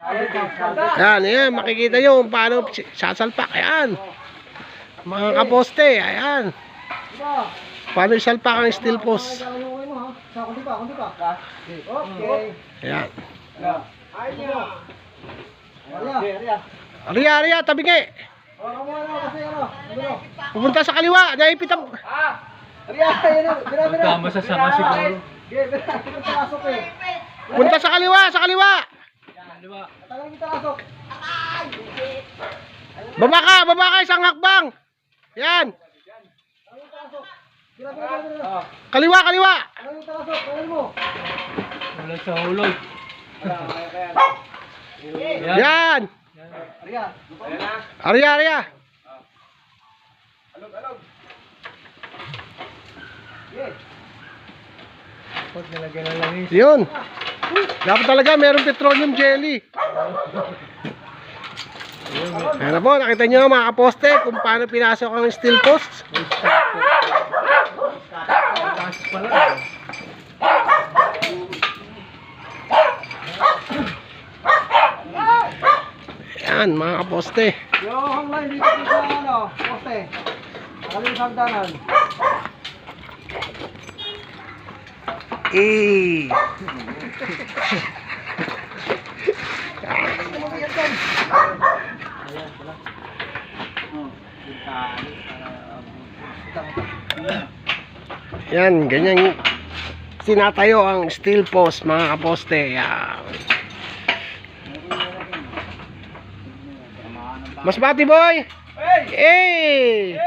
Yan, makikita nyo kung paano sasalpak. Ayan. Mga kaposte, ayan. Paano isalpak ang steel post. Ayan. Arya, tabingi. Pupunta sa kaliwa, naipit ang... Tama sa sama siguro. Punta sa kaliwa. Baba ka, isang hakbang. Yan. Kaliwa. Wala sa hulog. Yan. Arya. Pag nilagyan ng langis. Yun. Dapat talaga mayroong petroleum jelly. Ayan po, nakita nyo mga kaposte kung paano pinasok ang steel post. Taas pala. Ayan mga kaposte. Yung hangline dito sa poste. Yung hagdanan. Yan, ganyan sinatayo ang steel post mga kaposte. Yan. Mas bati boy. Hey!